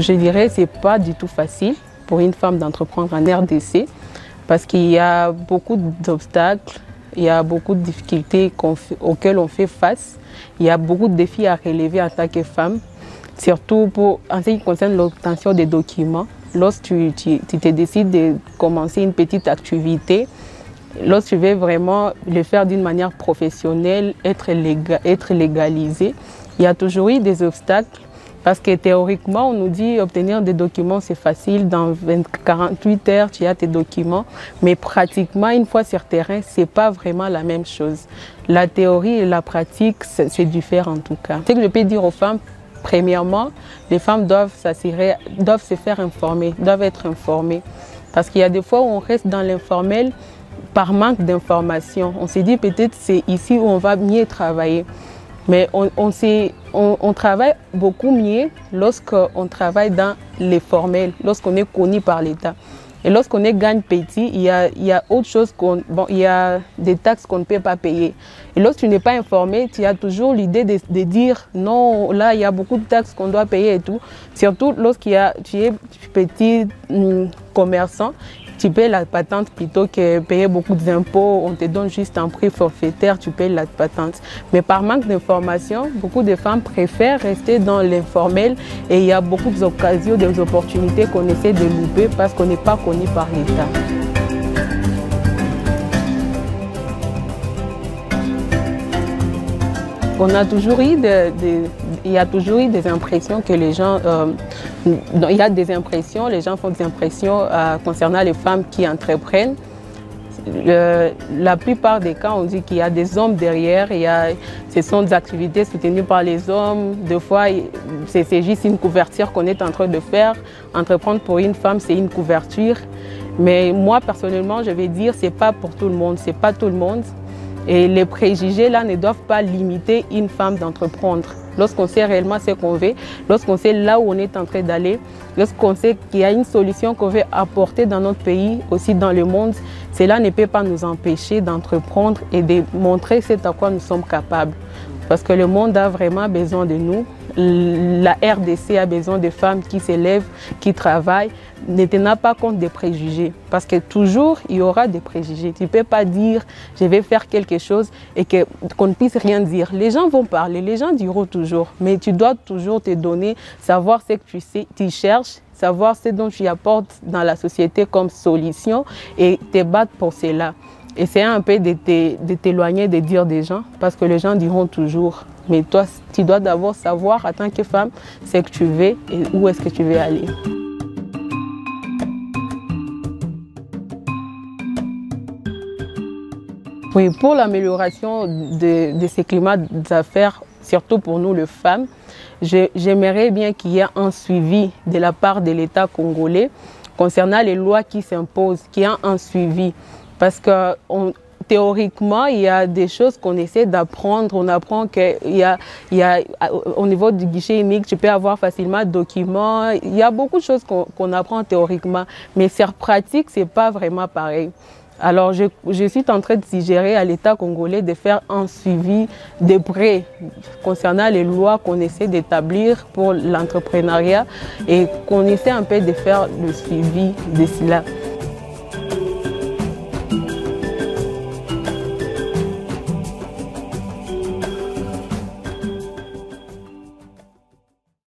Je dirais que ce n'est pas du tout facile pour une femme d'entreprendre en RDC parce qu'il y a beaucoup d'obstacles, il y a beaucoup de difficultés auxquelles on fait face. Il y a beaucoup de défis à relever en tant que femme, surtout en ce qui concerne l'obtention des documents. Lorsque tu te décides de commencer une petite activité, lorsque tu veux vraiment le faire d'une manière professionnelle, être légalisé, il y a toujours eu des obstacles. Parce que théoriquement, on nous dit obtenir des documents, c'est facile, dans 48 heures, tu as tes documents. Mais pratiquement, une fois sur terrain, ce n'est pas vraiment la même chose. La théorie et la pratique, c'est différent en tout cas. Ce que je peux dire aux femmes, premièrement, les femmes doivent se faire informer, doivent être informées. Parce qu'il y a des fois où on reste dans l'informel par manque d'information. On se dit peut-être c'est ici où on va mieux travailler. Mais on travaille beaucoup mieux lorsqu'on travaille dans les formels, lorsqu'on est connu par l'État. Et lorsqu'on est gagne petit, il y a autre chose il y a des taxes qu'on ne peut pas payer. Et lorsque tu n'es pas informé, tu as toujours l'idée de dire non, là il y a beaucoup de taxes qu'on doit payer et tout. Surtout lorsque tu es petit commerçant, tu payes la patente plutôt que payer beaucoup d'impôts. On te donne juste un prix forfaitaire, tu payes la patente. Mais par manque d'information, beaucoup de femmes préfèrent rester dans l'informel et il y a beaucoup d'occasions, des opportunités qu'on essaie de louper parce qu'on n'est pas connu par l'État. On a toujours eu il y a toujours eu des impressions que les gens, il y a des impressions, les gens font des impressions concernant les femmes qui entreprennent. La plupart des cas, on dit qu'il y a des hommes derrière, ce sont des activités soutenues par les hommes. Des fois, c'est juste une couverture qu'on est en train de faire. Entreprendre pour une femme, c'est une couverture. Mais moi, personnellement, je vais dire, ce n'est pas pour tout le monde, c'est pas tout le monde. Et les préjugés là ne doivent pas limiter une femme d'entreprendre. Lorsqu'on sait réellement ce qu'on veut, lorsqu'on sait là où on est en train d'aller, lorsqu'on sait qu'il y a une solution qu'on veut apporter dans notre pays, aussi dans le monde, cela ne peut pas nous empêcher d'entreprendre et de montrer ce à quoi nous sommes capables. Parce que le monde a vraiment besoin de nous. La RDC a besoin de femmes qui s'élèvent, qui travaillent, ne tenant pas compte des préjugés. Parce que toujours, il y aura des préjugés. Tu ne peux pas dire « je vais faire quelque chose » et qu'on ne puisse rien dire. Les gens vont parler, les gens diront toujours. Mais tu dois toujours te donner, savoir ce que tu cherches, savoir ce dont tu apportes dans la société comme solution et te battre pour cela. Essayer un peu de t'éloigner des dires des gens parce que les gens diront toujours. Mais toi, tu dois d'abord savoir en tant que femme ce que tu veux et où est-ce que tu veux aller. Oui, pour l'amélioration de ces climats d'affaires, surtout pour nous les femmes, j'aimerais bien qu'il y ait un suivi de la part de l'État congolais concernant les lois qui s'imposent, qu'il y ait un suivi. Parce que théoriquement, il y a des choses qu'on essaie d'apprendre. On apprend qu'au niveau du guichet unique, tu peux avoir facilement des documents. Il y a beaucoup de choses qu'on apprend théoriquement. Mais sur pratique, ce n'est pas vraiment pareil. Alors, je suis en train de suggérer à l'État congolais de faire un suivi de près concernant les lois qu'on essaie d'établir pour l'entrepreneuriat et qu'on essaie un peu de faire le suivi de cela.